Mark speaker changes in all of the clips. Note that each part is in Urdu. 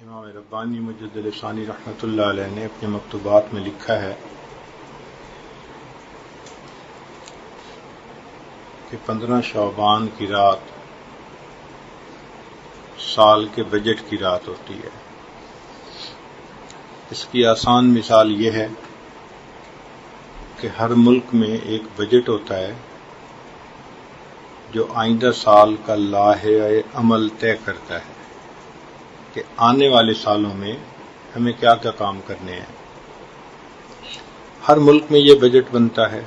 Speaker 1: امام ربانی مجدد ثانی رحمۃ اللہ علیہ نے اپنے مکتوبات میں لکھا ہے کہ 15 شعبان کی رات سال کے بجٹ کی رات ہوتی ہے۔ اس کی آسان مثال یہ ہے کہ ہر ملک میں ایک بجٹ ہوتا ہے جو آئندہ سال کا لائحہ عمل طے کرتا ہے کہ آنے والے سالوں میں ہمیں کیا کیا کام کرنے ہیں۔ ہر ملک میں یہ بجٹ بنتا ہے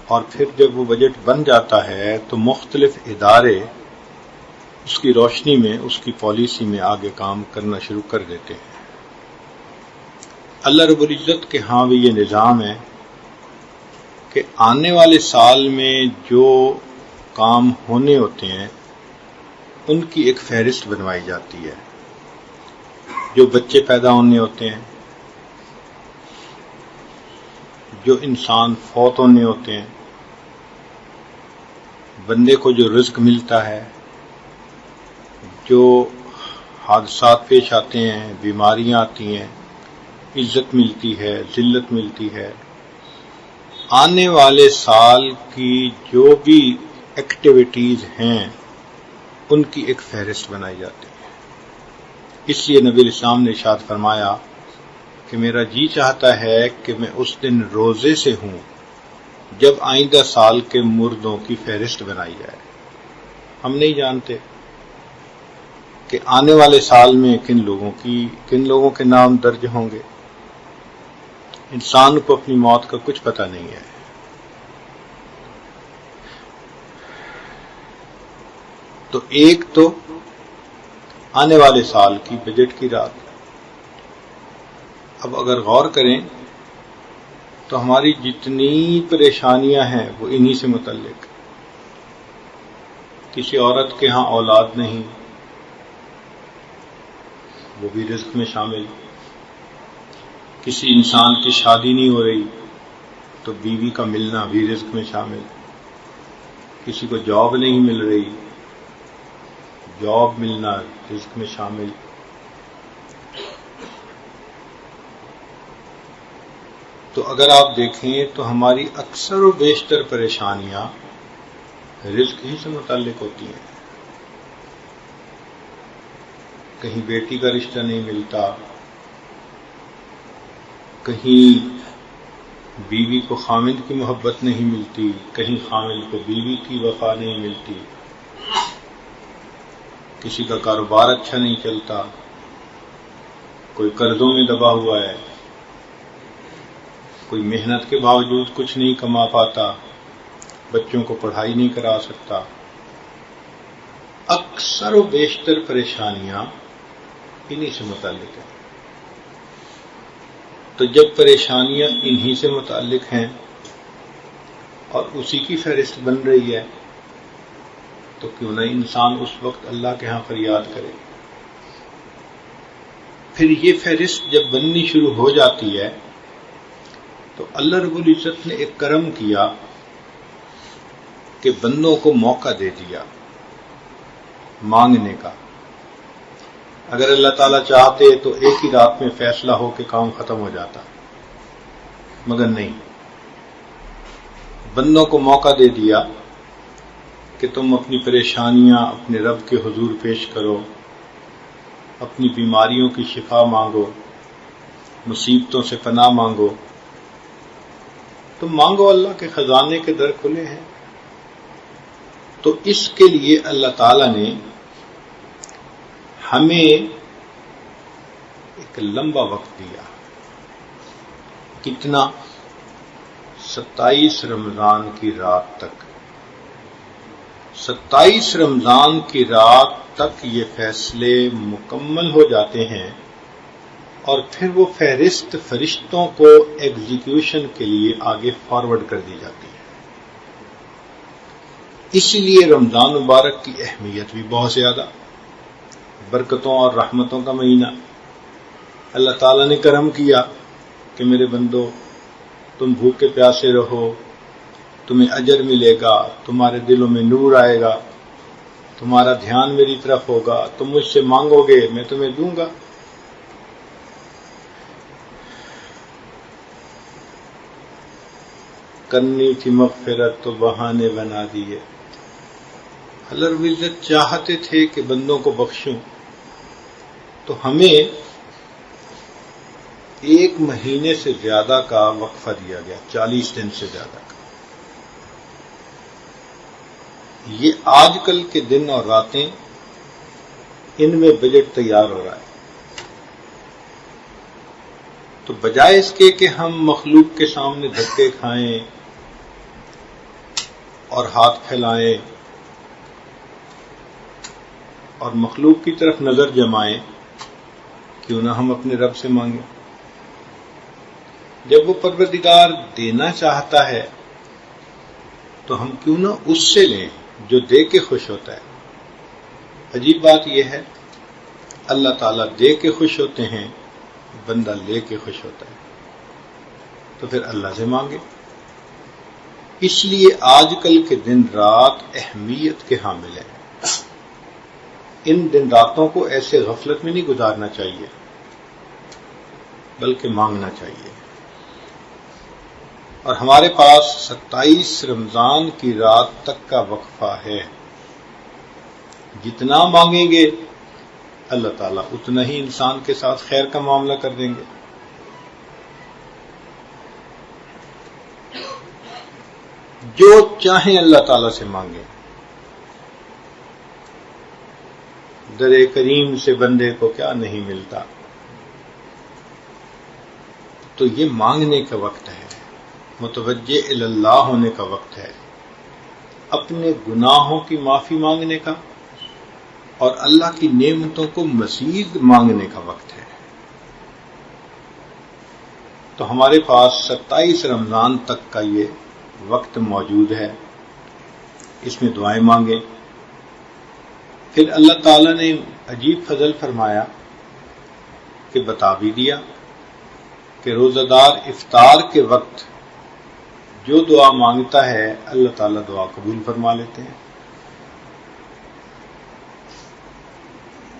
Speaker 1: اور پھر جب وہ بجٹ بن جاتا ہے تو مختلف ادارے اس کی روشنی میں اس کی پالیسی میں آگے کام کرنا شروع کر دیتے ہیں۔ اللہ رب العزت کے ہاں بھی یہ نظام ہے کہ آنے والے سال میں جو کام ہونے ہوتے ہیں ان کی ایک فہرست بنوائی جاتی ہے۔ جو بچے پیدا ہونے ہوتے ہیں، جو انسان فوت ہونے ہوتے ہیں، بندے کو جو رزق ملتا ہے، جو حادثات پیش آتے ہیں، بیماریاں آتی ہیں، عزت ملتی ہے، ذلت ملتی ہے، آنے والے سال کی جو بھی ایکٹیویٹیز ہیں ان کی ایک فہرست بنائی جاتی ہے۔ اس لیے نبی اسلام نے ارشاد فرمایا کہ میرا جی چاہتا ہے کہ میں اس دن روزے سے ہوں جب آئندہ سال کے مردوں کی فہرست بنائی جائے۔ ہم نہیں جانتے کہ آنے والے سال میں کن لوگوں کے نام درج ہوں گے۔ انسان کو اپنی موت کا کچھ پتہ نہیں ہے۔ تو ایک تو آنے والے سال کی بجٹ کی رات۔ اب اگر غور کریں تو ہماری جتنی پریشانیاں ہیں وہ انہی سے متعلق۔ کسی عورت کے ہاں اولاد نہیں، وہ بھی رزق میں شامل۔ کسی انسان کی شادی نہیں ہو رہی تو بیوی کا ملنا بھی رزق میں شامل۔ کسی کو جاب نہیں مل رہی، جاب ملنا رزق میں شامل۔ تو اگر آپ دیکھیں تو ہماری اکثر و بیشتر پریشانیاں رزق ہی سے متعلق ہوتی ہیں۔ کہیں بیٹی کا رشتہ نہیں ملتا، کہیں بیوی کو خامند کی محبت نہیں ملتی، کہیں خامند کو بیوی کی وفا نہیں ملتی، کسی کا کاروبار اچھا نہیں چلتا، کوئی قرضوں میں دبا ہوا ہے، کوئی محنت کے باوجود کچھ نہیں کما پاتا، بچوں کو پڑھائی نہیں کرا سکتا۔ اکثر و بیشتر پریشانیاں انہی سے متعلق ہیں۔ تو جب پریشانیاں انہی سے متعلق ہیں اور اسی کی فہرست بن رہی ہے تو کیوں نہ انسان اس وقت اللہ کے ہاں فریاد کرے۔ پھر یہ فہرست جب بننی شروع ہو جاتی ہے تو اللہ رب العزت نے ایک کرم کیا کہ بندوں کو موقع دے دیا مانگنے کا۔ اگر اللہ تعالیٰ چاہتے تو ایک ہی رات میں فیصلہ ہو کے کام ختم ہو جاتا، مگر نہیں، بندوں کو موقع دے دیا کہ تم اپنی پریشانیاں اپنے رب کے حضور پیش کرو، اپنی بیماریوں کی شفا مانگو، مصیبتوں سے پناہ مانگو۔ تم مانگو، اللہ کے خزانے کے در کھلے ہیں۔ تو اس کے لیے اللہ تعالیٰ نے ہمیں ایک لمبا وقت دیا۔ کتنا؟ 27 رمضان کی رات تک۔ 27 رمضان کی رات تک یہ فیصلے مکمل ہو جاتے ہیں اور پھر وہ فہرست فرشتوں کو ایگزیکیوشن کے لیے آگے فارورڈ کر دی جاتی ہے۔ اسی لیے رمضان مبارک کی اہمیت بھی بہت زیادہ، برکتوں اور رحمتوں کا مہینہ۔ اللہ تعالیٰ نے کرم کیا کہ میرے بندو تم بھوکے پیاسے رہو، تمہیں اجر ملے گا، تمہارے دلوں میں نور آئے گا، تمہارا دھیان میری طرف ہوگا، تم مجھ سے مانگو گے میں تمہیں دوں گا۔ کرنی تھی مغفرت تو بہانے بنا دیے۔ اللہ رب العزت چاہتے تھے کہ بندوں کو بخشوں، تو ہمیں 1 مہینے سے زیادہ کا وقفہ دیا گیا، 40 دن سے زیادہ کا۔ یہ آج کل کے دن اور راتیں، ان میں بجٹ تیار ہو رہا ہے۔ تو بجائے اس کے کہ ہم مخلوق کے سامنے دھکے کھائیں اور ہاتھ پھیلائیں اور مخلوق کی طرف نظر جمائیں، کیوں نہ ہم اپنے رب سے مانگیں۔ جب وہ پروردگار دینا چاہتا ہے تو ہم کیوں نہ اس سے لیں جو دے کے خوش ہوتا ہے۔ عجیب بات یہ ہے، اللہ تعالیٰ دے کے خوش ہوتے ہیں، بندہ لے کے خوش ہوتا ہے، تو پھر اللہ سے مانگے۔ اس لیے آج کل کے دن رات اہمیت کے حامل ہیں۔ ان دن راتوں کو ایسے غفلت میں نہیں گزارنا چاہیے، بلکہ مانگنا چاہیے۔ اور ہمارے پاس 27 رمضان کی رات تک کا وقفہ ہے۔ جتنا مانگیں گے اللہ تعالیٰ اتنا ہی انسان کے ساتھ خیر کا معاملہ کر دیں گے۔ جو چاہیں اللہ تعالیٰ سے مانگیں۔ در کریم سے بندے کو کیا نہیں ملتا۔ تو یہ مانگنے کا وقت ہے، متوجہ اللہ ہونے کا وقت ہے، اپنے گناہوں کی معافی مانگنے کا اور اللہ کی نعمتوں کو مزید مانگنے کا وقت ہے۔ تو ہمارے پاس 27 رمضان تک کا یہ وقت موجود ہے، اس میں دعائیں مانگیں۔ پھر اللہ تعالیٰ نے عجیب فضل فرمایا کہ بتا بھی دیا کہ روزہ دار افطار کے وقت جو دعا مانگتا ہے اللہ تعالیٰ دعا قبول فرما لیتے ہیں۔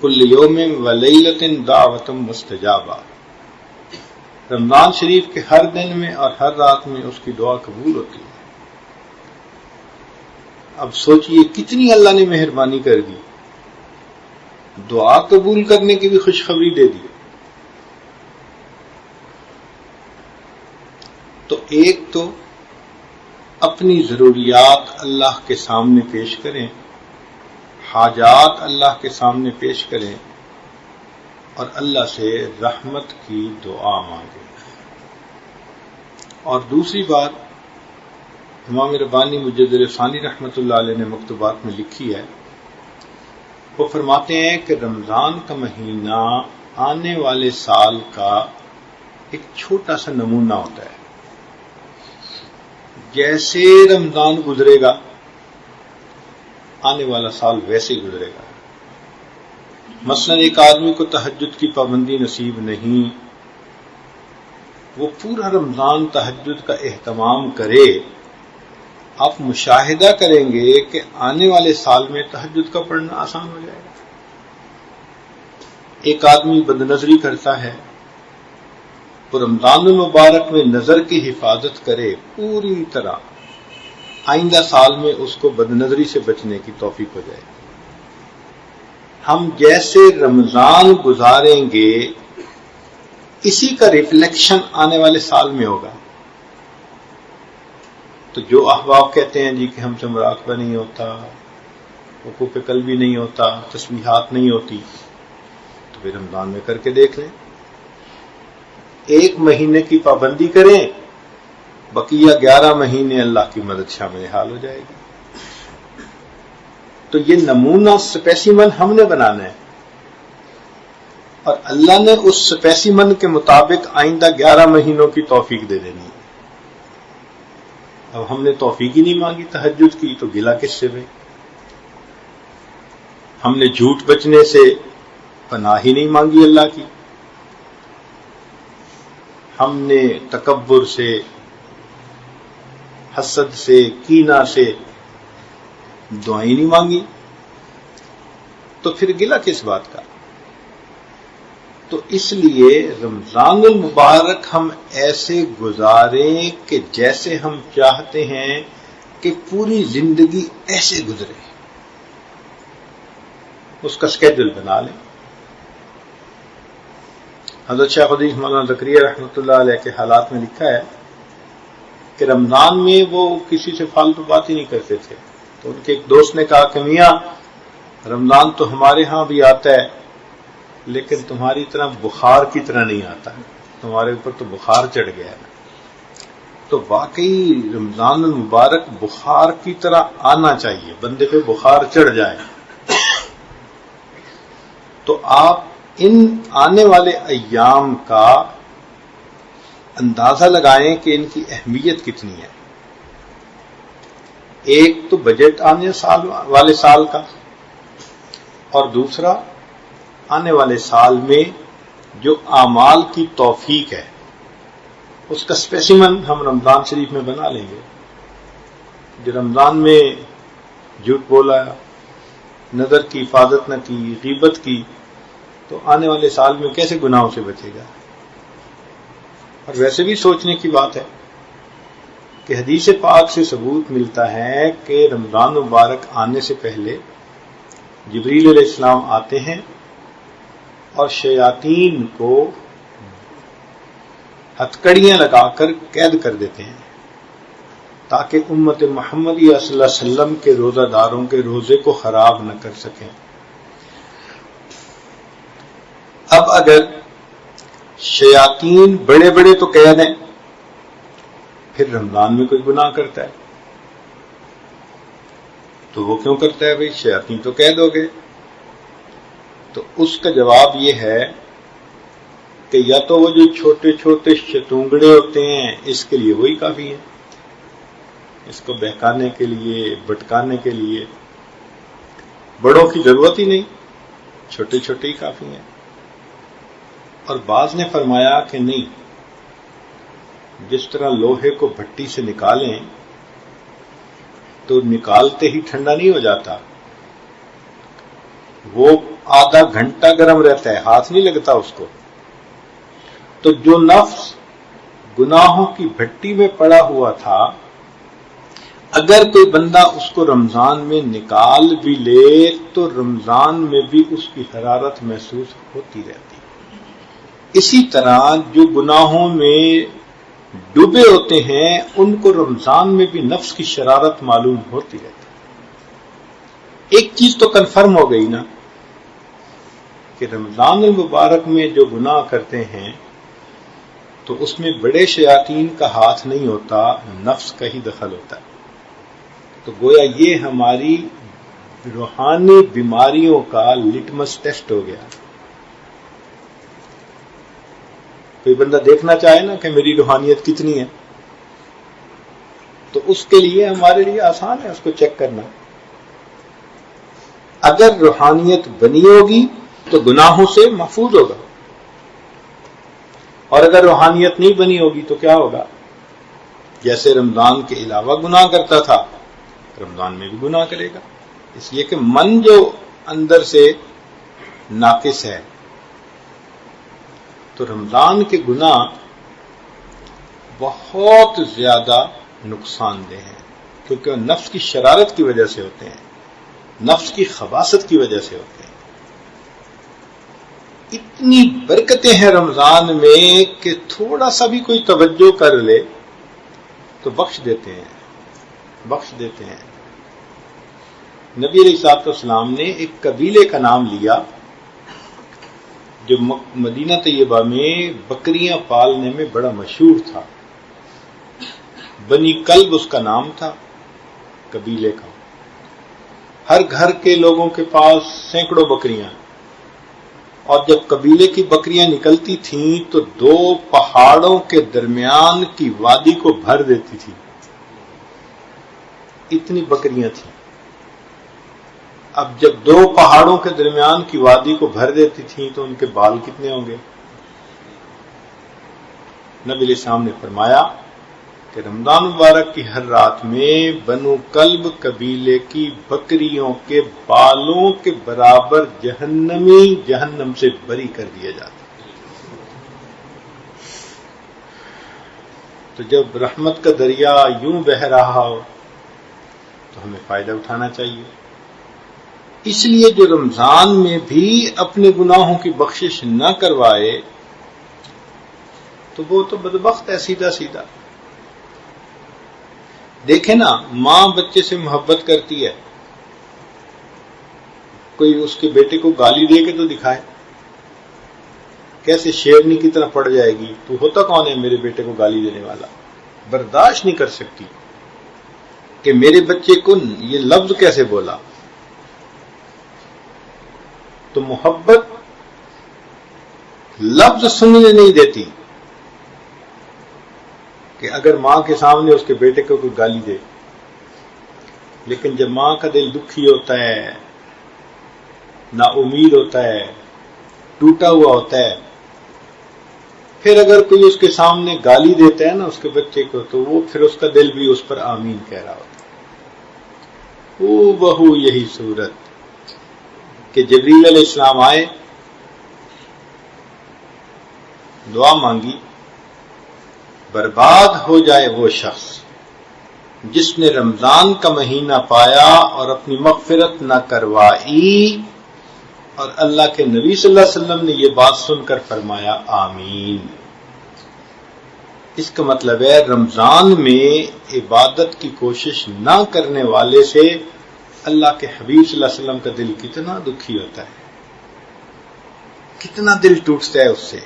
Speaker 1: کل یوم و لیلۃ دعوۃ مستجابہ، رمضان شریف کے ہر دن میں اور ہر رات میں اس کی دعا قبول ہوتی ہے۔ اب سوچئے کتنی اللہ نے مہربانی کر دی، دعا قبول کرنے کی بھی خوشخبری دے دی۔ تو ایک تو اپنی ضروریات اللہ کے سامنے پیش کریں، حاجات اللہ کے سامنے پیش کریں اور اللہ سے رحمت کی دعا مانگیں۔ اور دوسری بات امام ربانی مجدد ثانی رحمۃ اللہ علیہ نے مکتوبات میں لکھی ہے، وہ فرماتے ہیں کہ رمضان کا مہینہ آنے والے سال کا ایک چھوٹا سا نمونہ ہوتا ہے۔ جیسے رمضان گزرے گا آنے والا سال ویسے ہی گزرے گا۔ مثلا ایک آدمی کو تہجد کی پابندی نصیب نہیں، وہ پورا رمضان تہجد کا اہتمام کرے، آپ مشاہدہ کریں گے کہ آنے والے سال میں تہجد کا پڑھنا آسان ہو جائے گا۔ ایک آدمی بدنظری کرتا ہے، وہ رمضان المبارک میں نظر کی حفاظت کرے پوری طرح، آئندہ سال میں اس کو بدنظری سے بچنے کی توفیق ہو جائے گی۔ ہم جیسے رمضان گزاریں گے اسی کا ریفلیکشن آنے والے سال میں ہوگا۔ تو جو احباب کہتے ہیں جی کہ ہم سے مراقبہ نہیں ہوتا، حقوق قلبی نہیں ہوتا، تسبیحات نہیں ہوتی، تو پھر رمضان میں کر کے دیکھ لیں۔ 1 مہینے کی پابندی کریں، بقیہ 11 مہینے اللہ کی مدد شامل حال ہو جائے گی۔ تو یہ نمونہ سپیسیمن ہم نے بنانا ہے، اور اللہ نے اس سپیسیمن کے مطابق آئندہ 11 مہینوں کی توفیق دے دینی ہے۔ اب ہم نے توفیق ہی نہیں مانگی تہجد کی، تو گلا کس سے بھائی؟ ہم نے جھوٹ بچنے سے پناہ ہی نہیں مانگی اللہ کی، ہم نے تکبر سے، حسد سے، کینہ سے دعائیں نہیں مانگی، تو پھر گلہ کس بات کا؟ تو اس لیے رمضان المبارک ہم ایسے گزاریں کہ جیسے ہم چاہتے ہیں کہ پوری زندگی ایسے گزرے، اس کا سکیڈول بنا لیں۔ حضرت شیخ حدیث مولانا زکریا رحمۃ اللہ علیہ کے حالات میں لکھا ہے کہ رمضان میں وہ کسی سے فالتو بات ہی نہیں کرتے تھے، تو ان کے ایک دوست نے کہا کہ میاں رمضان تو ہمارے ہاں بھی آتا ہے لیکن تمہاری طرح بخار کی طرح نہیں آتا، تمہارے اوپر تو بخار چڑھ گیا ہے۔ تو واقعی رمضان المبارک بخار کی طرح آنا چاہیے، بندے پہ بخار چڑھ جائے۔ تو آپ ان آنے والے ایام کا اندازہ لگائیں کہ ان کی اہمیت کتنی ہے۔ ایک تو بجٹ آنے والے سال کا، اور دوسرا آنے والے سال میں جو اعمال کی توفیق ہے اس کا اسپیسیمن ہم رمضان شریف میں بنا لیں گے۔ جو رمضان میں جھوٹ بولا، نظر کی حفاظت نہ کی، غیبت کی، تو آنے والے سال میں کیسے گناہوں سے بچے گا؟ اور ویسے بھی سوچنے کی بات ہے کہ حدیث پاک سے ثبوت ملتا ہے کہ رمضان مبارک آنے سے پہلے جبریل علیہ السلام آتے ہیں اور شیاطین کو ہتھکڑیاں لگا کر قید کر دیتے ہیں تاکہ امت محمدی صلی اللہ علیہ وسلم کے روزہ داروں کے روزے کو خراب نہ کر سکیں۔ اب اگر شیاطین بڑے بڑے تو قید ہیں، پھر رمضان میں کوئی گناہ کرتا ہے تو وہ کیوں کرتا ہے؟ بھئی شیاطین تو قید ہو گئے۔ تو اس کا جواب یہ ہے کہ یا تو وہ جو چھوٹے چھوٹے شتونگڑے ہوتے ہیں اس کے لیے وہی کافی ہے، اس کو بہکانے کے لیے، بھٹکانے کے لیے بڑوں کی ضرورت ہی نہیں، چھوٹے چھوٹے ہی کافی ہیں۔ اور بعض نے فرمایا کہ نہیں، جس طرح لوہے کو بھٹی سے نکالیں تو نکالتے ہی ٹھنڈا نہیں ہو جاتا، وہ آدھا گھنٹہ گرم رہتا ہے، ہاتھ نہیں لگتا اس کو۔ تو جو نفس گناہوں کی بھٹی میں پڑا ہوا تھا، اگر کوئی بندہ اس کو رمضان میں نکال بھی لے تو رمضان میں بھی اس کی حرارت محسوس ہوتی رہتی۔ اسی طرح جو گناہوں میں ڈوبے ہوتے ہیں ان کو رمضان میں بھی نفس کی شرارت معلوم ہوتی رہتی۔ ایک چیز تو کنفرم ہو گئی نا کہ رمضان المبارک میں جو گناہ کرتے ہیں تو اس میں بڑے شیاطین کا ہاتھ نہیں ہوتا، نفس کا ہی دخل ہوتا ہے۔ تو گویا یہ ہماری روحانی بیماریوں کا لٹمس ٹیسٹ ہو گیا۔ کوئی بندہ دیکھنا چاہے نا کہ میری روحانیت کتنی ہے، تو اس کے لیے ہمارے لیے آسان ہے اس کو چیک کرنا۔ اگر روحانیت بنی ہوگی تو گناہوں سے محفوظ ہوگا، اور اگر روحانیت نہیں بنی ہوگی تو کیا ہوگا؟ جیسے رمضان کے علاوہ گناہ کرتا تھا، رمضان میں بھی گناہ کرے گا، اس لیے کہ من جو اندر سے ناقص ہے۔ تو رمضان کے گناہ بہت زیادہ نقصان دہ ہیں کیونکہ وہ نفس کی شرارت کی وجہ سے ہوتے ہیں، نفس کی خباثت کی وجہ سے ہوتے ہیں۔ اتنی برکتیں ہیں رمضان میں کہ تھوڑا سا بھی کوئی توجہ کر لے تو بخش دیتے ہیں۔ نبی علیہ الصلوۃ والسلام نے ایک قبیلے کا نام لیا جو مدینہ طیبہ میں بکریاں پالنے میں بڑا مشہور تھا، بنی کلب اس کا نام تھا قبیلے کا۔ ہر گھر کے لوگوں کے پاس سینکڑوں بکریاں، اور جب قبیلے کی بکریاں نکلتی تھیں تو 2 پہاڑوں کے درمیان کی وادی کو بھر دیتی تھی، اتنی بکریاں تھیں۔ اب جب 2 پہاڑوں کے درمیان کی وادی کو بھر دیتی تھیں تو ان کے بال کتنے ہوں گے؟ نبی علیہ السلام نے فرمایا کہ رمضان مبارک کی ہر رات میں بنو کلب قبیلے کی بکریوں کے بالوں کے برابر جہنمی جہنم سے بری کر دیا جاتا. تو جب رحمت کا دریا یوں بہہ رہا ہو تو ہمیں فائدہ اٹھانا چاہیے. اس لیے جو رمضان میں بھی اپنے گناہوں کی بخشش نہ کروائے تو وہ تو بدبخت ہے سیدھا سیدھا. دیکھیں نا، ماں بچے سے محبت کرتی ہے، کوئی اس کے بیٹے کو گالی دے کے تو دکھائے، کیسے شیرنی کی طرح پڑ جائے گی. تو ہوتا کون ہے میرے بیٹے کو گالی دینے والا؟ برداشت نہیں کر سکتی کہ میرے بچے کو یہ لفظ کیسے بولا. تو محبت لفظ سننے نہیں دیتی کہ اگر ماں کے سامنے اس کے بیٹے کو کوئی گالی دے. لیکن جب ماں کا دل دکھی ہوتا ہے، نا امید ہوتا ہے، ٹوٹا ہوا ہوتا ہے، پھر اگر کوئی اس کے سامنے گالی دیتا ہے نا اس کے بچے کو، تو وہ پھر اس کا دل بھی اس پر آمین کہہ رہا ہوتا ہے. او بہو یہی صورت کہ جبریل علیہ السلام آئے، دعا مانگی، برباد ہو جائے وہ شخص جس نے رمضان کا مہینہ پایا اور اپنی مغفرت نہ کروائی. اور اللہ کے نبی صلی اللہ علیہ وسلم نے یہ بات سن کر فرمایا آمین. اس کا مطلب ہے رمضان میں عبادت کی کوشش نہ کرنے والے سے اللہ کے حبیب صلی اللہ علیہ وسلم کا دل کتنا دکھی ہوتا ہے، کتنا دل ٹوٹتا ہے اس سے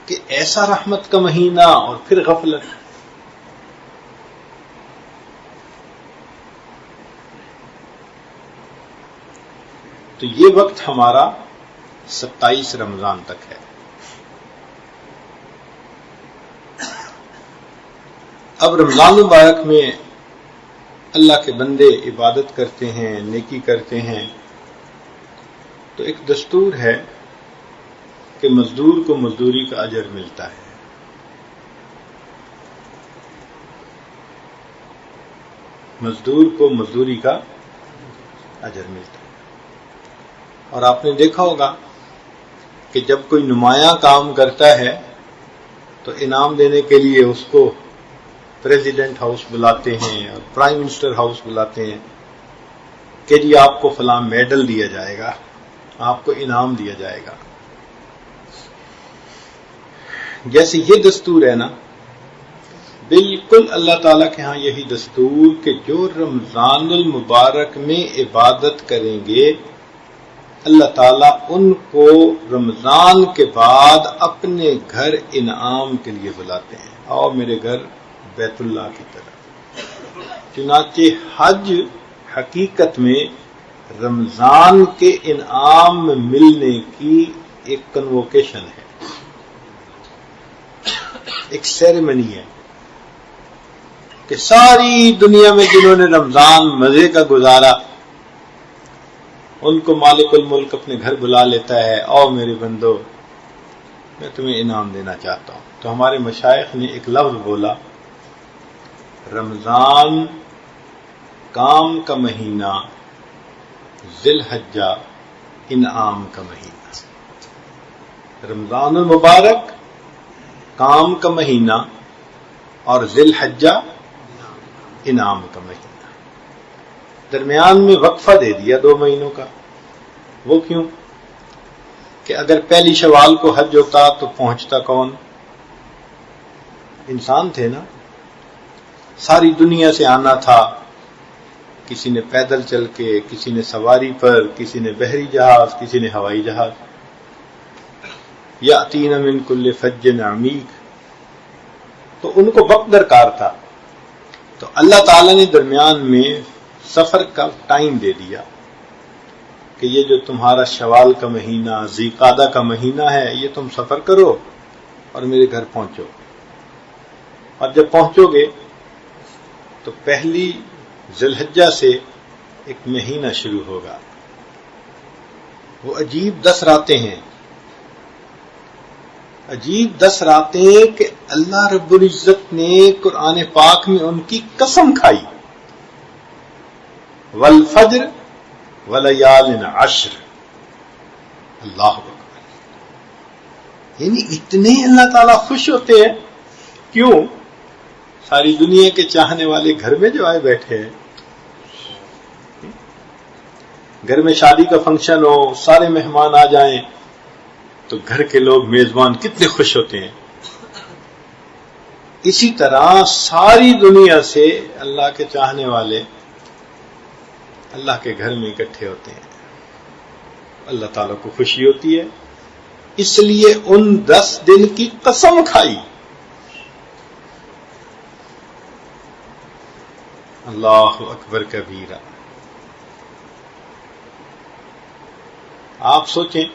Speaker 1: کہ ایسا رحمت کا مہینہ اور پھر غفلت. تو یہ وقت ہمارا 27 رمضان تک ہے. اب رمضان مبارک میں اللہ کے بندے عبادت کرتے ہیں، نیکی کرتے ہیں، تو ایک دستور ہے کہ مزدور کو مزدوری کا اجر ملتا ہے. مزدور کو مزدوری کا اجر ملتا ہے. اور آپ نے دیکھا ہوگا کہ جب کوئی نمایاں کام کرتا ہے تو انعام دینے کے لیے اس کو پریزیڈنٹ ہاؤس بلاتے ہیں اور پرائم منسٹر ہاؤس بلاتے ہیں کہ جی آپ کو فلاں میڈل دیا جائے گا، آپ کو انعام دیا جائے گا. جیسے یہ دستور ہے نا، بالکل اللہ تعالیٰ کے ہاں یہی دستور کہ جو رمضان المبارک میں عبادت کریں گے اللہ تعالیٰ ان کو رمضان کے بعد اپنے گھر انعام کے لیے بلاتے ہیں. آؤ میرے گھر بیت اللہ کی طرف. چنانچہ حج حقیقت میں رمضان کے انعام ملنے کی ایک کنووکیشن ہے، ایک سیریمنی ہے کہ ساری دنیا میں جنہوں نے رمضان مزے کا گزارا ان کو مالک الملک اپنے گھر بلا لیتا ہے. آؤ میرے بندو میں تمہیں انعام دینا چاہتا ہوں. تو ہمارے مشائخ نے ایک لفظ بولا، رمضان کام کا مہینہ، ذی الحجہ انعام کا مہینہ. رمضان المبارک کام کا مہینہ اور ذی الحجہ انعام کا مہینہ. درمیان میں وقفہ دے دیا 2 مہینوں کا. وہ کیوں؟ کہ اگر پہلی شوال کو حج ہوتا تو پہنچتا کون؟ انسان تھے نا، ساری دنیا سے آنا تھا. کسی نے پیدل چل کے، کسی نے سواری پر، کسی نے بحری جہاز، کسی نے ہوائی جہاز. یاتین من کل فج عمیق. تو ان کو وقت درکار تھا. تو اللہ تعالیٰ نے درمیان میں سفر کا ٹائم دے دیا کہ یہ جو تمہارا شوال کا مہینہ، ذی قعدہ کا مہینہ ہے، یہ تم سفر کرو اور میرے گھر پہنچو. اور جب پہنچو گے تو پہلی ذی الحجہ سے ایک مہینہ شروع ہوگا. وہ عجیب 10 راتیں ہیں. عجیب 10 راتیں کہ اللہ رب العزت نے قرآن پاک میں ان کی قسم کھائی، والفجر ولیال عشر، اللہ اکبر. یعنی اتنے اللہ تعالیٰ خوش ہوتے ہیں. کیوں؟ ساری دنیا کے چاہنے والے گھر میں جو آئے بیٹھے ہیں، گھر میں شادی کا فنکشن ہو، سارے مہمان آ جائیں تو گھر کے لوگ میزبان کتنے خوش ہوتے ہیں. اسی طرح ساری دنیا سے اللہ کے چاہنے والے اللہ کے گھر میں اکٹھے ہوتے ہیں، اللہ تعالیٰ کو خوشی ہوتی ہے، اس لیے ان 10 دن کی قسم کھائی. اللہ اکبر کبیرہ. آپ سوچیں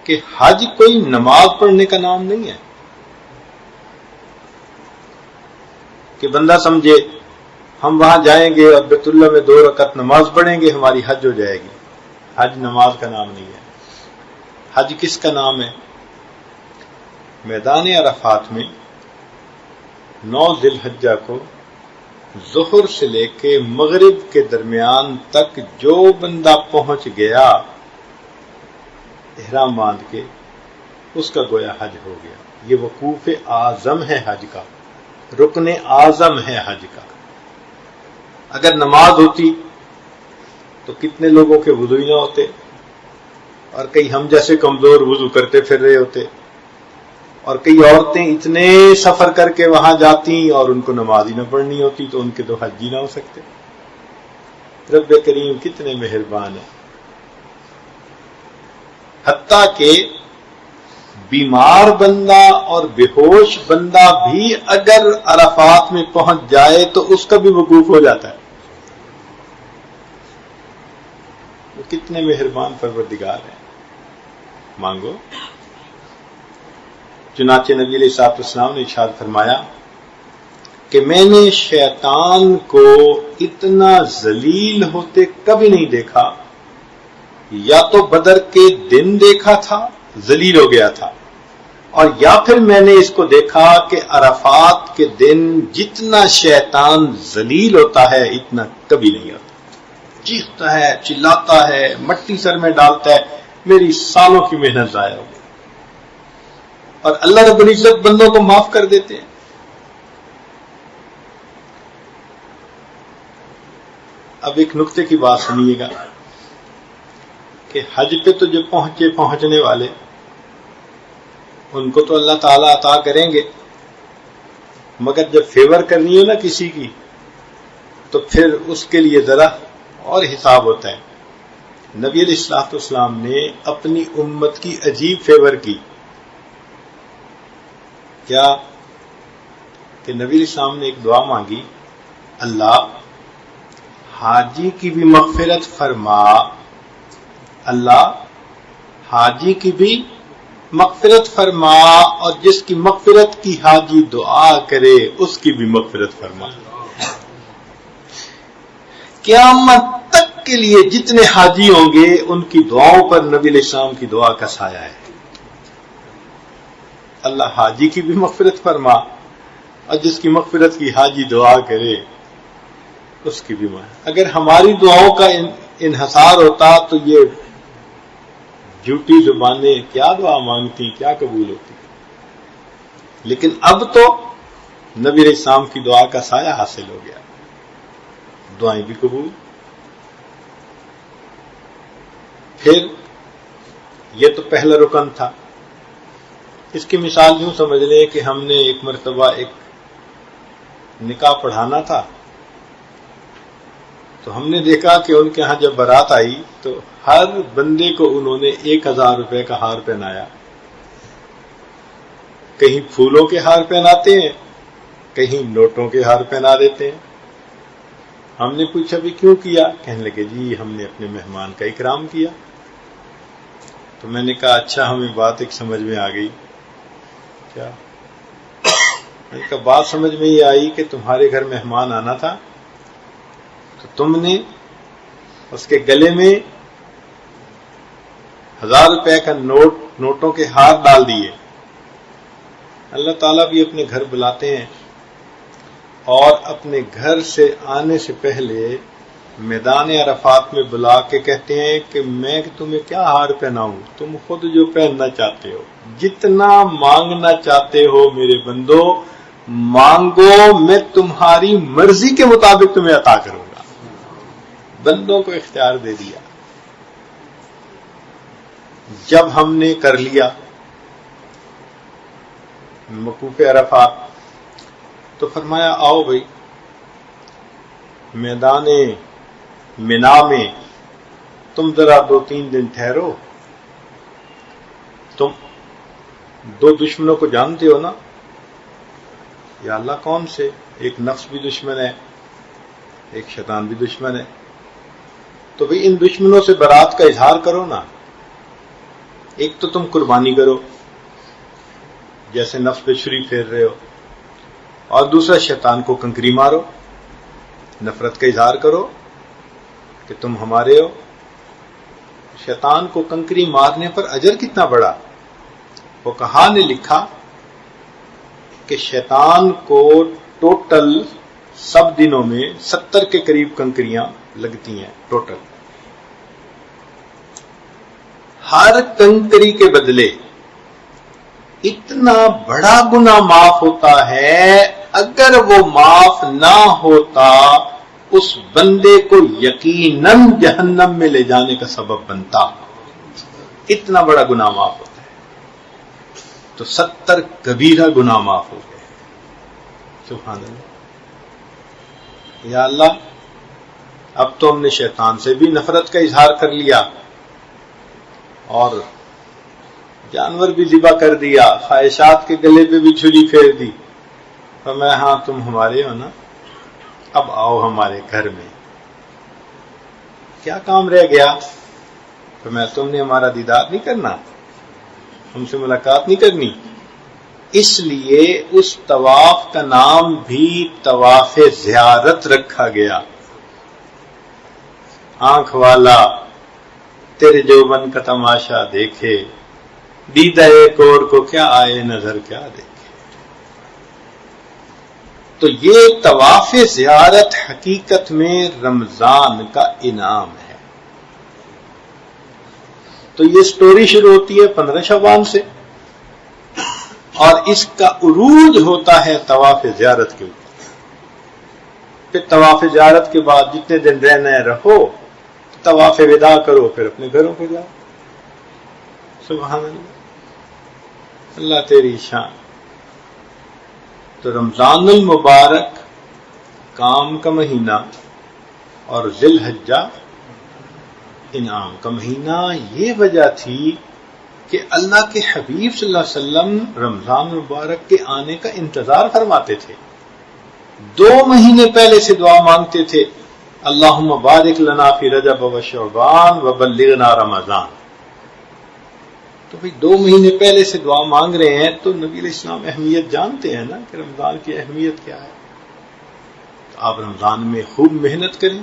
Speaker 1: کہ حج کوئی نماز پڑھنے کا نام نہیں ہے کہ بندہ سمجھے ہم وہاں جائیں گے اور بیت اللہ میں 2 رکعت نماز پڑھیں گے ہماری حج ہو جائے گی. حج نماز کا نام نہیں ہے. حج کس کا نام ہے؟ میدان عرفات میں 9 ذی الحجہ کو ظہر سے لے کے مغرب کے درمیان تک جو بندہ پہنچ گیا احرام باندھ کے، اس کا گویا حج ہو گیا. یہ وقوف اعظم ہے حج کا، رکن اعظم ہے حج کا. اگر نماز ہوتی تو کتنے لوگوں کے وضو ہی نہ ہوتے، اور کئی ہم جیسے کمزور وضو کرتے پھر رہے ہوتے، اور کئی عورتیں اتنے سفر کر کے وہاں جاتی اور ان کو نماز ہی نہ پڑھنی ہوتی تو ان کے تو حج ہی نہ ہو سکتے. رب کریم کتنے مہربان ہیں. حتیٰ کہ بیمار بندہ اور بے ہوش بندہ بھی اگر عرفات میں پہنچ جائے تو اس کا بھی وقوف ہو جاتا ہے. وہ کتنے مہربان پروردگار ہیں. مانگو. چنانچہ نبی علیہ الصلوۃ والسلام نے ارشاد فرمایا کہ میں نے شیطان کو اتنا ذلیل ہوتے کبھی نہیں دیکھا. یا تو بدر کے دن دیکھا تھا ذلیل ہو گیا تھا، اور یا پھر میں نے اس کو دیکھا کہ عرفات کے دن جتنا شیطان ذلیل ہوتا ہے اتنا کبھی نہیں ہوتا. چیختا ہے، چلاتا ہے، مٹی سر میں ڈالتا ہے، میری سالوں کی محنت ضائع ہو گئی. اور اللہ رب العزت بندوں کو معاف کر دیتے ہیں. اب ایک نقطے کی بات سنیے گا کہ حج پہ تو جو پہنچنے والے ان کو تو اللہ تعالیٰ عطا کریں گے، مگر جب فیور کرنی ہو نا کسی کی تو پھر اس کے لیے ذرا اور حساب ہوتا ہے. نبی علیہ الصلوۃ والسلام نے اپنی امت کی عجیب فیور کی. کیا کہ نبی علیہ السلام نے ایک دعا مانگی، اللہ حاجی کی بھی مغفرت فرما، اللہ حاجی کی بھی مغفرت فرما، اور جس کی مغفرت کی حاجی دعا کرے اس کی بھی مغفرت فرما. قیامت تک کے لیے جتنے حاجی ہوں گے ان کی دعاؤں پر نبی علیہ السلام کی دعا کا سایہ ہے. اللہ حاجی کی بھی مغفرت فرما، اور جس کی مغفرت کی حاجی دعا کرے اس کی بھی مغفرت. اگر ہماری دعاؤں کا انحصار ہوتا تو یہ جھوٹی زبانیں کیا دعا مانگتی، کیا قبول ہوتی. لیکن اب تو نبی علیہ السلام کی دعا کا سایہ حاصل ہو گیا، دعائیں بھی قبول. پھر یہ تو پہلا رکن تھا. اس کی مثال یوں سمجھ لیں کہ ہم نے ایک مرتبہ ایک نکاح پڑھانا تھا، تو ہم نے دیکھا کہ ان کے ہاں جب بارات آئی تو ہر بندے کو انہوں نے 1000 روپے کا ہار پہنایا. کہیں پھولوں کے ہار پہناتے ہیں، کہیں نوٹوں کے ہار پہنا دیتے ہیں. ہم نے پوچھا بھی کیوں کیا؟ کہنے لگے جی ہم نے اپنے مہمان کا اکرام کیا. تو میں نے کہا اچھا ہمیں بات ایک سمجھ میں آ گئی. کیا؟ میں نے کہا بات سمجھ میں یہ آئی کہ تمہارے گھر مہمان آنا تھا تو تم نے اس کے گلے میں 1000 روپے کا نوٹ نوٹوں کے ہار ڈال دیے. اللہ تعالیٰ بھی اپنے گھر بلاتے ہیں اور اپنے گھر سے آنے سے پہلے میدان عرفات میں بلا کے کہتے ہیں کہ میں تمہیں کیا ہار پہناؤں، تم خود جو پہننا چاہتے ہو، جتنا مانگنا چاہتے ہو میرے بندو مانگو، میں تمہاری مرضی کے مطابق تمہیں عطا کروں گا. بندوں کو اختیار دے دیا. جب ہم نے کر لیا موقوف عرفات تو فرمایا آؤ بھائی میدان منا میں تم ذرا 2-3 دن ٹھہرو. تم 2 دشمنوں کو جانتے ہو نا؟ یا اللہ کون سے؟ ایک نفس بھی دشمن ہے، ایک شیطان بھی دشمن ہے. تو بھئی ان دشمنوں سے برات کا اظہار کرو نا. ایک تو تم قربانی کرو جیسے نفس پہ چھری پھیر رہے ہو، اور دوسرا شیطان کو کنکری مارو، نفرت کا اظہار کرو کہ تم ہمارے ہو. شیطان کو کنکری مارنے پر اجر کتنا بڑا. فقہا نے لکھا کہ شیطان کو ٹوٹل سب دنوں میں 70 کے قریب کنکریاں لگتی ہیں ٹوٹل. ہر کنکری کے بدلے اتنا بڑا گناہ معاف ہوتا ہے، اگر وہ معاف نہ ہوتا اس بندے کو یقیناً جہنم میں لے جانے کا سبب بنتا. اتنا بڑا گناہ معاف ہوتا ہے. تو 70 کبیرہ گناہ معاف ہو گئے. سبحان اللہ. یا اللہ اب تو ہم نے شیطان سے بھی نفرت کا اظہار کر لیا اور جانور بھی ذبح کر دیا، خواہشات کے گلے پہ بھی چھری پھیر دی. تو میں ہاں تم ہمارے ہو نا، اب آؤ ہمارے گھر میں. کیا کام رہ گیا؟ تو میں تم نے ہمارا دیدار نہیں کرنا، ہم سے ملاقات نہیں کرنی. اس لیے اس طواف کا نام بھی طواف زیارت رکھا گیا. آنکھ والا تیرے جوبن کا تماشا دیکھے، دیدہ ایک اور کو کیا آئے نظر کیا دیکھے. تو یہ طواف زیارت حقیقت میں رمضان کا انعام ہے. تو یہ سٹوری شروع ہوتی ہے 15 شعبان سے اور اس کا عروج ہوتا ہے طواف زیارت کے اوپر. پھر طواف زیارت کے بعد جتنے دن رہنا ہے رہو، طواف وداع کرو، پھر اپنے گھروں کو جاؤ. سبحان اللہ. اللہ تیری شان. تو رمضان المبارک کام کا مہینہ اور ذی الحجہ انعام کا مہینہ. یہ وجہ تھی کہ اللہ کے حبیب صلی اللہ علیہ وسلم رمضان مبارک کے آنے کا انتظار فرماتے تھے. 2 مہینے پہلے سے دعا مانگتے تھے، اللہم بارک لنا فی رجب و شعبان وبلغنا رمضان. تو بھئی 2 مہینے پہلے سے دعا مانگ رہے ہیں تو نبی علیہ السلام اہمیت جانتے ہیں نا کہ رمضان کی اہمیت کیا ہے. تو آپ رمضان میں خوب محنت کریں.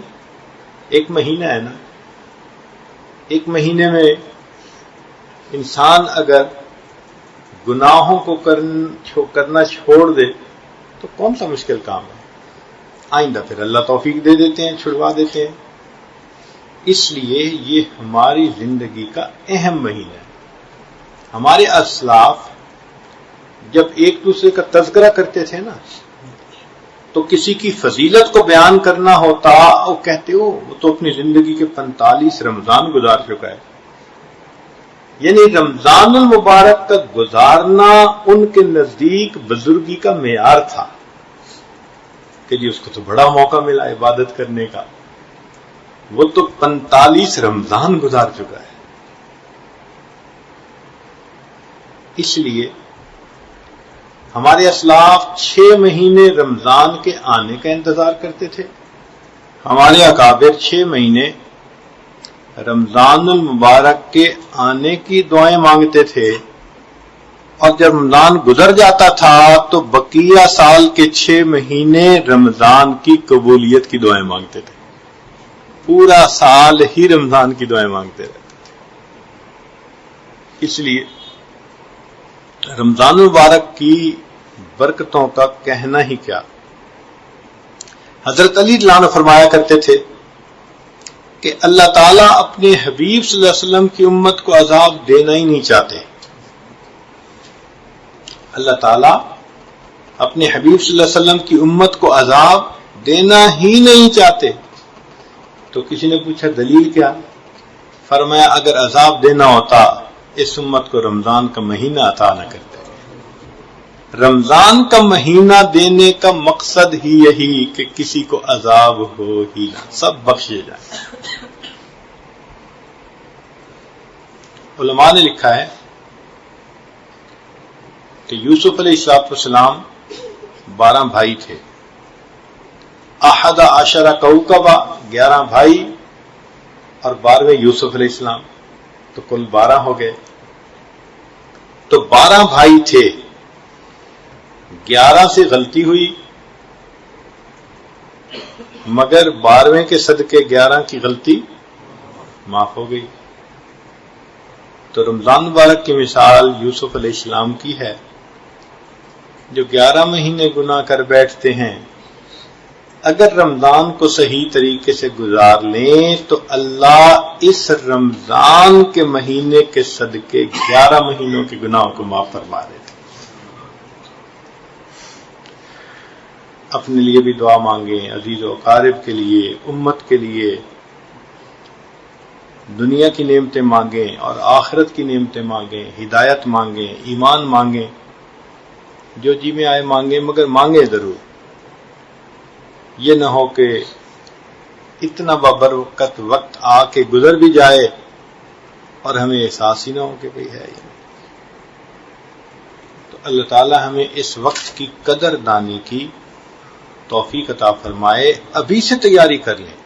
Speaker 1: 1 مہینہ ہے نا، 1 مہینے میں انسان اگر گناہوں کو کرنا چھوڑ دے تو کون سا مشکل کام ہے. آئندہ پھر اللہ توفیق دے دیتے ہیں، چھڑوا دیتے ہیں. اس لیے یہ ہماری زندگی کا اہم مہینہ ہے. ہمارے اسلاف جب ایک دوسرے کا تذکرہ کرتے تھے نا تو کسی کی فضیلت کو بیان کرنا ہوتا وہ کہتے ہو وہ تو اپنی زندگی کے 45 رمضان گزار چکا ہے. یعنی رمضان المبارک کا گزارنا ان کے نزدیک بزرگی کا معیار تھا کہ جی اس کو تو بڑا موقع ملا عبادت کرنے کا. وہ تو 45 رمضان گزار چکا ہے. اس لیے ہمارے اسلاف 6 مہینے رمضان کے آنے کا انتظار کرتے تھے. ہمارے اکابر 6 مہینے رمضان المبارک کے آنے کی دعائیں مانگتے تھے، اور جب رمضان گزر جاتا تھا تو بقیہ سال کے 6 مہینے رمضان کی قبولیت کی دعائیں مانگتے تھے. پورا سال ہی رمضان کی دعائیں مانگتے رہتے تھے. اس لیے رمضان المبارک کی برکتوں کا کہنا ہی کیا. حضرت علی رضی اللہ عنہ فرمایا کرتے تھے کہ اللہ تعالیٰ اپنے حبیب صلی اللہ علیہ وسلم کی امت کو عذاب دینا ہی نہیں چاہتے. اللہ تعالیٰ اپنے حبیب صلی اللہ علیہ وسلم کی امت کو عذاب دینا ہی نہیں چاہتے. تو کسی نے پوچھا دلیل کیا؟ فرمایا اگر عذاب دینا ہوتا اس امت کو رمضان کا مہینہ عطا نہ کرتے. رمضان کا مہینہ دینے کا مقصد ہی یہی کہ کسی کو عذاب ہو ہی نہ، سب بخشے جائیں. علماء نے لکھا ہے کہ یوسف علیہ السلام 12 بھائی تھے. احد عشر کوكبا 11 بھائی اور 12ویں یوسف علیہ السلام، تو کل 12 ہو گئے. تو 12 بھائی تھے، 11 سے غلطی ہوئی مگر 12ویں کے صدقے 11 کی غلطی معاف ہو گئی. تو رمضان مبارک کی مثال یوسف علیہ السلام کی ہے جو 11 مہینے گناہ کر بیٹھتے ہیں. اگر رمضان کو صحیح طریقے سے گزار لیں تو اللہ اس رمضان کے مہینے کے صدقے 11 مہینوں کے گناہوں کو معاف فرما دیتے. اپنے لیے بھی دعا مانگیں، عزیز و اقارب کے لیے، امت کے لیے. دنیا کی نعمتیں مانگیں اور آخرت کی نعمتیں مانگیں، ہدایت مانگیں، ایمان مانگیں. جو جی میں آئے مانگیں، مگر مانگیں ضرور. یہ نہ ہو کہ اتنا بابرکت وقت آ کے گزر بھی جائے اور ہمیں احساس ہی نہ ہو کہ بھئی ہے یہ. تو اللہ تعالی ہمیں اس وقت کی قدر دانی کی توفیق عطا فرمائے. ابھی سے تیاری کر لیں.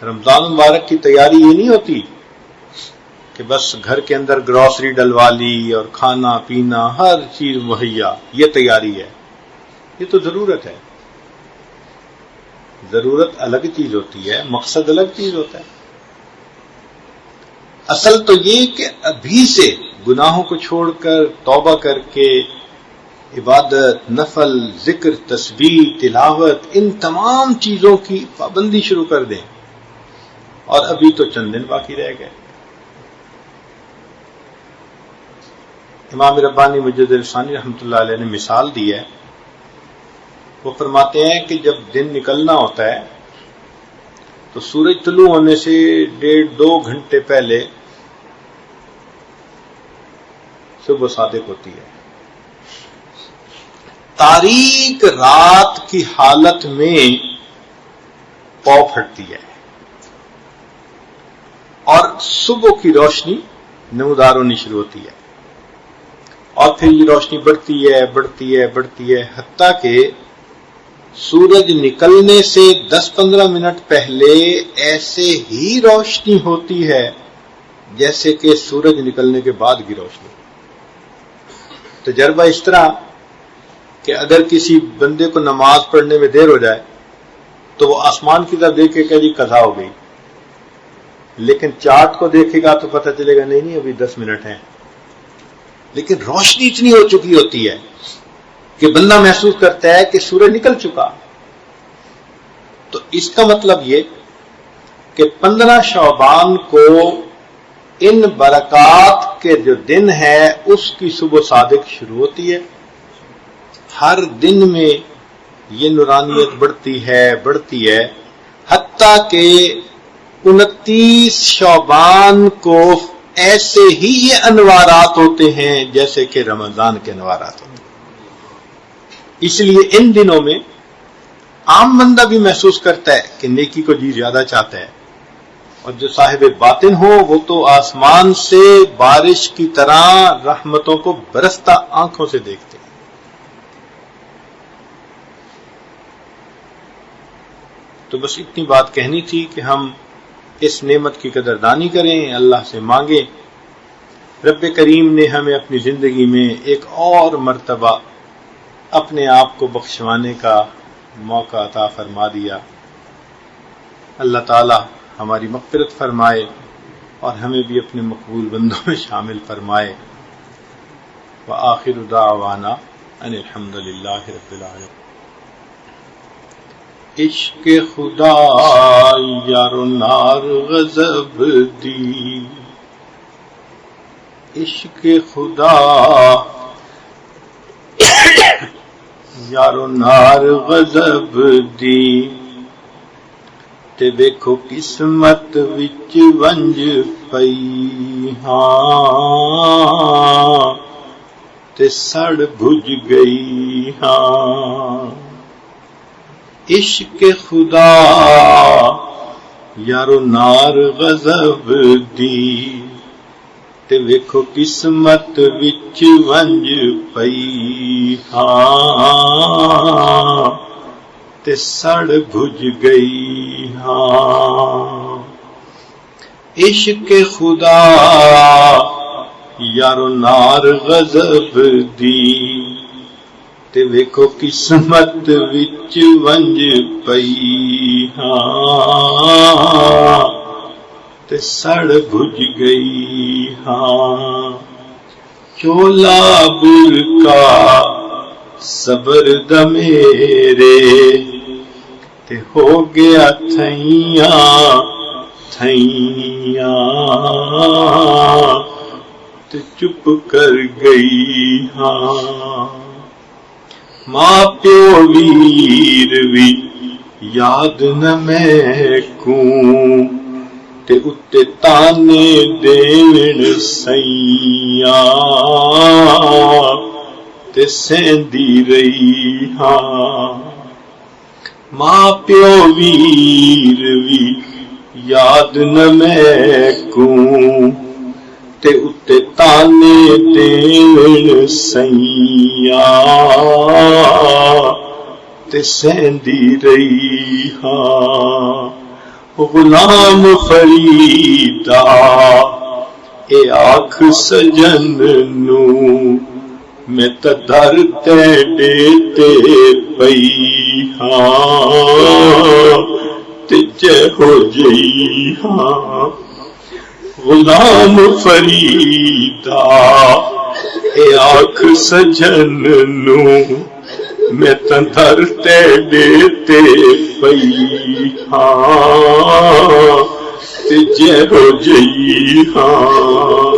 Speaker 1: رمضان مبارک کی تیاری یہ نہیں ہوتی کہ بس گھر کے اندر گروسری ڈلوا لی اور کھانا پینا ہر چیز مہیا، یہ تیاری ہے. یہ تو ضرورت ہے. ضرورت الگ چیز ہوتی ہے، مقصد الگ چیز ہوتا ہے. اصل تو یہ کہ ابھی سے گناہوں کو چھوڑ کر توبہ کر کے عبادت، نفل، ذکر، تسبیح، تلاوت، ان تمام چیزوں کی پابندی شروع کر دیں. اور ابھی تو چند دن باقی رہ گئے. امام ربانی مجد الثانی رحمۃ اللہ علیہ نے مثال دی ہے. وہ فرماتے ہیں کہ جب دن نکلنا ہوتا ہے تو سورج طلوع ہونے سے 1.5-2 گھنٹے پہلے صبح صادق ہوتی ہے. تاریک رات کی حالت میں پاؤ پھٹتی ہے اور صبح کی روشنی نمودار ہونی شروع ہوتی ہے. اور پھر یہ روشنی بڑھتی ہے حتیٰ کہ سورج نکلنے سے 10-15 منٹ پہلے ایسے ہی روشنی ہوتی ہے جیسے کہ سورج نکلنے کے بعد کی روشنی. تجربہ اس طرح کہ اگر کسی بندے کو نماز پڑھنے میں دیر ہو جائے تو وہ آسمان کی طرف دیکھے کہ جی قضا ہو گئی، لیکن چارٹ کو دیکھے گا تو پتہ چلے گا نہیں ابھی 10 منٹ ہیں. لیکن روشنی اتنی ہو چکی ہوتی ہے کہ بندہ محسوس کرتا ہے کہ سورج نکل چکا. تو اس کا مطلب یہ کہ 15 شعبان کو ان برکات کے جو دن ہے اس کی صبح صادق شروع ہوتی ہے. ہر دن میں یہ نورانیت بڑھتی ہے حتیٰ کہ 29 شعبان کو ایسے ہی یہ انوارات ہوتے ہیں جیسے کہ رمضان کے انوارات ہوتے ہیں. اس لیے ان دنوں میں عام بندہ بھی محسوس کرتا ہے کہ نیکی کو جی زیادہ چاہتا ہے، اور جو صاحب باطن ہو وہ تو آسمان سے بارش کی طرح رحمتوں کو برستا آنکھوں سے دیکھتے ہیں. تو بس اتنی بات کہنی تھی کہ ہم اس نعمت کی قدردانی کریں، اللہ سے مانگیں. رب کریم نے ہمیں اپنی زندگی میں ایک اور مرتبہ اپنے آپ کو بخشوانے کا موقع عطا فرما دیا. اللہ تعالی ہماری مغفرت فرمائے اور ہمیں بھی اپنے مقبول بندوں میں شامل فرمائے. وآخر دعوانا ان الحمد للہ رب العالمین۔ عشق خدا یار و نار غضب دی، عشق خدا یار و نار غضب دی، تے دیکھو قسمت وچ ونج پئی ہاں تے سڑ بھج گئی ہاں۔ عشق خدا یارو نار غضب دی، تے ویکھو قسمت وچ ونج پئی ہاں تے سڑ بھج گئی ہاں۔ عشق خدا یارو نار غضب دی، تے ویکھو قسمت وچ ونج پئی ہاں تے سڑ بھج گئی ہاں۔ چولا برکا صبر دا میرے، تے ہو گیا تھیاں تھیاں تے چپ کر گئی ہاں۔ ماں پیو ویر وی یاد نہ میں کوں، تے اتے تانے دین سیاں تے سیندی رہی ہاں۔ ماں پیو ویر وی یاد نہ میں کوں، تے اتے تانے دین سیاں تے سیندی رہی ہاں۔ غلام فریدا اے آکھ سجن نو، میں تا در تیڑے تے پئی ہاں تے جے ہو جئی ہاں۔ غلام فریدا اے آکھ سجن نو، میں تا در تیڑے تے پئی ہاں تے جے ہو جئی ہاں۔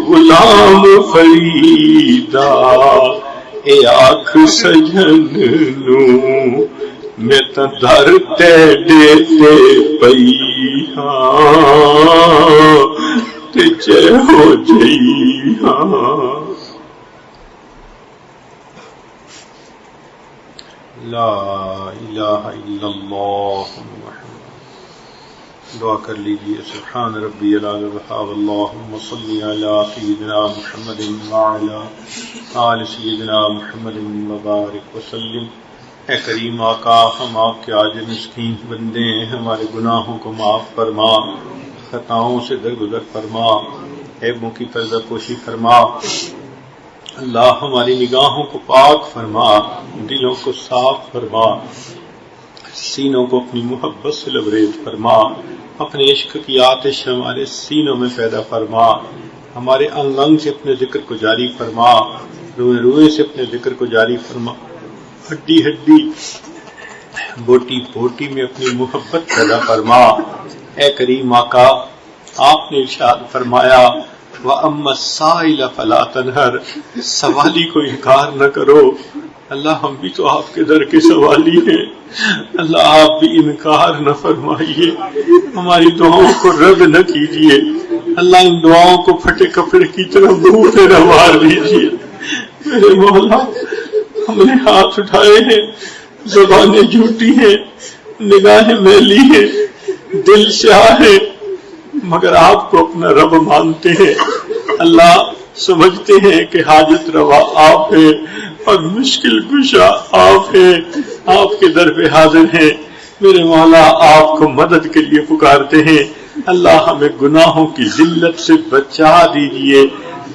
Speaker 1: غلام فریدا اے آکھ سجن نو، میں تا در تیڑے تے پئی ہاں تے جے ہو جئی ہاں۔ لا الہ الا اللہ۔ دعا کر لیجئے۔ سبحان ربی العلی الوہاب، اللہم صلی علی سیدنا محمد وعلی آل سیدنا محمد وبارک وسلم۔ اے کریم آقا، ہم آپ کے عاجز مسکین بندے ہیں، ہمارے گناہوں کو معاف فرما، خطاؤں سے درگزر فرما، عیبوں کی پردہ پوشی فرما۔ اللہ ہماری نگاہوں کو پاک فرما، دلوں کو صاف فرما، سینوں کو اپنی محبت سے لبریز فرما، اپنے عشق کی آتش ہمارے سینوں میں پیدا فرما، ہمارے انگ انگ سے اپنے ذکر کو جاری فرما، روئے روئے سے اپنے ذکر کو جاری فرما، ہڈی ہڈی بوٹی بوٹی میں اپنی محبت پیدا فرما۔ اے کریم آقا، آپ نے ارشاد فرمایا وَأَمَّا السَّائِلَ فَلَا تَنْهَرْ، سوالی کو انکار نہ کرو۔ اللہ ہم بھی تو آپ کے در کے سوالی ہیں، اللہ آپ بھی انکار نہ فرمائیے، ہماری دعاؤں کو رد نہ کیجیے، اللہ ان دعاؤں کو پھٹے کپڑے کی طرح منہ پہ نہ مار دیجیے۔ میرے مولا، ہم نے ہاتھ اٹھائے ہیں، زبانیں جھوٹی ہیں، نگاہیں میلی ہیں، دل سیاہ ہے، مگر آپ کو اپنا رب مانتے ہیں۔ اللہ سمجھتے ہیں کہ حاجت روا آپ ہیں اور مشکل کشا آپ ہیں، آپ کے در پہ حاضر ہیں۔ میرے مولا، آپ کو مدد کے لیے پکارتے ہیں۔ اللہ ہمیں گناہوں کی ذلت سے بچا دیجئے،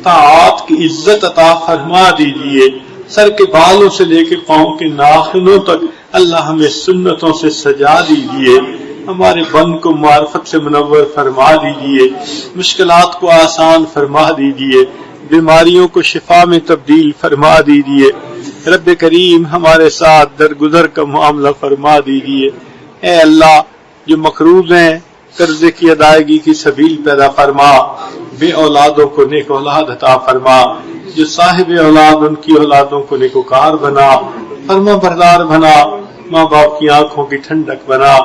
Speaker 1: طاعات کی عزت عطا فرما دیجئے، سر کے بالوں سے لے کے پاؤں کے ناخنوں تک اللہ ہمیں سنتوں سے سجا دیجئے، ہمارے بند کو معرفت سے منور فرما دیجئے، مشکلات کو آسان فرما دیجئے، بیماریوں کو شفا میں تبدیل فرما دیجیے۔ رب کریم ہمارے ساتھ درگزر کا معاملہ فرما دیجیے۔ اے اللہ جو مقروض ہیں قرضے کی ادائیگی کی سبیل پیدا فرما، بے اولادوں کو نیک اولاد عطا فرما، جو صاحب اولاد ان کی اولادوں کو نیکوکار بنا، فرما بردار بنا، ماں باپ کی آنکھوں کی ٹھنڈک بنا،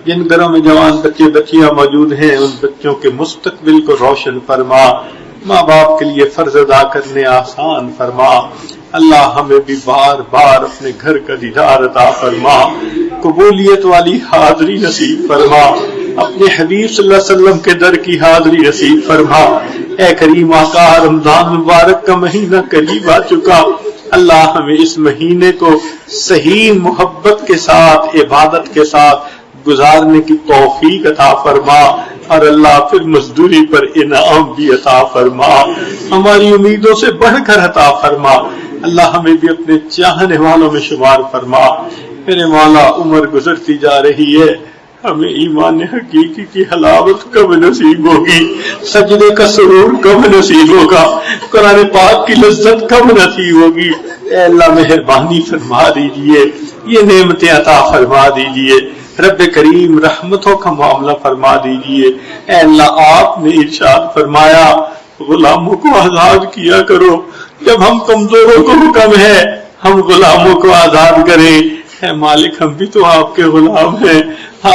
Speaker 1: جن گھروں میں جوان بچے بچیاں موجود ہیں ان بچوں کے مستقبل کو روشن فرما، ماں باپ کے لیے فرض ادا کرنے آسان فرما۔ اللہ ہمیں بھی بار بار اپنے گھر کا دیدار عطا فرما، قبولیت والی حاضری نصیب فرما، اپنے حبیب صلی اللہ علیہ وسلم کے در کی حاضری نصیب فرما۔ اے کریم آقا، رمضان مبارک کا مہینہ قریب آ چکا، اللہ ہمیں اس مہینے کو صحیح محبت کے ساتھ عبادت کے ساتھ گزارنے کی توفیق عطا فرما، اور اللہ پھر مزدوری پر انعام بھی عطا فرما، ہماری امیدوں سے بڑھ کر عطا فرما۔ اللہ ہمیں بھی اپنے چاہنے والوں میں شمار فرما۔ میرے مولا، عمر گزرتی جا رہی ہے، ہمیں ایمان حقیقی کی حلاوت کب نصیب ہوگی، سجدے کا سرور کب نصیب ہوگا، قرآن پاک کی لذت کب نصیب ہوگی۔ اے اللہ مہربانی فرما دیجئے، یہ نعمتیں عطا فرما دیجئے۔ رب کریم رحمتوں کا معاملہ فرما دیجئے۔ اے اللہ، آپ نے ارشاد فرمایا غلاموں کو آزاد کیا کرو، جب ہم کمزوروں کو حکم ہے ہم غلاموں کو آزاد کریں۔ اے مالک، ہم بھی تو آپ کے غلام ہیں،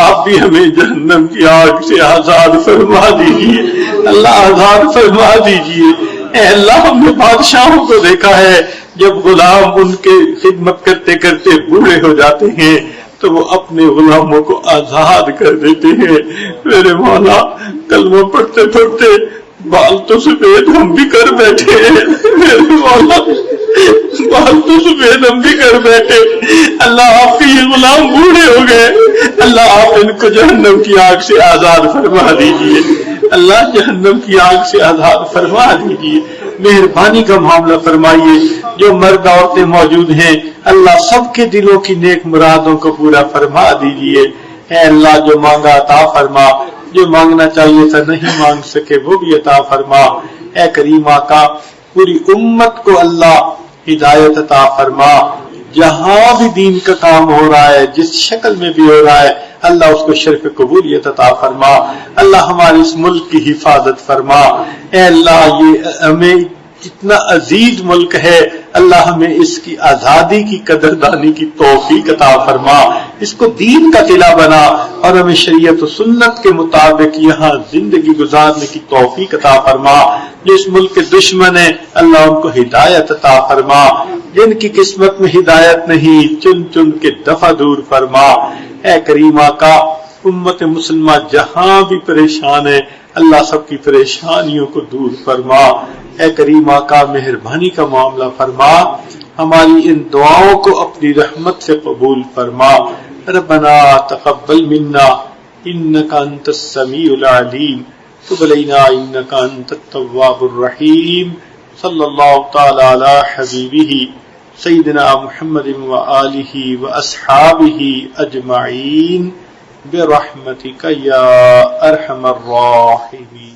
Speaker 1: آپ بھی ہمیں جہنم کی آگ سے آزاد فرما دیجئے۔ اللہ آزاد فرما دیجئے۔ اے اللہ، ہم نے بادشاہوں کو دیکھا ہے جب غلام ان کے خدمت کرتے کرتے بوڑھے ہو جاتے ہیں تو وہ اپنے غلاموں کو آزاد کر دیتے ہیں۔ میرے مولا، کلمہ پڑھتے پڑھتے بال تو سفید ہم بھی کر بیٹھے ہیں، میرے مولا بال تو سفید ہم بھی کر بیٹھے۔ اللہ، آپ کے یہ غلام بوڑھے ہو گئے، اللہ آپ ان کو جہنم کی آگ سے آزاد فرما دیجئے۔ اللہ جہنم کی آگ سے آزاد فرما دیجئے۔ مہربانی کا معاملہ فرمائیے۔ جو مرد عورتیں موجود ہیں اللہ سب کے دلوں کی نیک مرادوں کو پورا فرما دیجئے۔ اے اللہ، جو مانگا عطا فرما، جو مانگنا چاہیے تھا نہیں مانگ سکے وہ بھی عطا فرما۔ اے کریم آقا، پوری امت کو اللہ ہدایت عطا فرما، جہاں بھی دین کا کام ہو رہا ہے جس شکل میں بھی ہو رہا ہے اللہ اس کو شرف قبولیت عطا فرما۔ اللہ ہمارے اس ملک کی حفاظت فرما۔ اے اللہ، یہ ہمیں اتنا عزیز ملک ہے، اللہ ہمیں اس کی آزادی کی قدردانی کی توفیق عطا فرما، اس کو دین کا قلعہ بنا اور ہمیں شریعت و سنت کے مطابق یہاں زندگی گزارنے کی توفیق عطا فرما۔ جو اس ملک کے دشمن ہیں اللہ ان کو ہدایت عطا فرما، جن کی قسمت میں ہدایت نہیں چن چن کے دفع دور فرما۔ اے کریم آقا، امت مسلمہ جہاں بھی پریشان ہے اللہ سب کی پریشانیوں کو دور فرما۔ اے کریم آقا، مہربانی کا معاملہ فرما، ہماری ان دعاؤں کو اپنی رحمت سے قبول فرما۔ ربنا تقبل منا انک انت السمیع العلیم تب علینا انک انت التواب الرحیم۔ صلی اللہ تعالی علی حبیبہ سیدنا محمد وآلہ واصحابہ اجمعین برحمتک یا ارحم الراحمین۔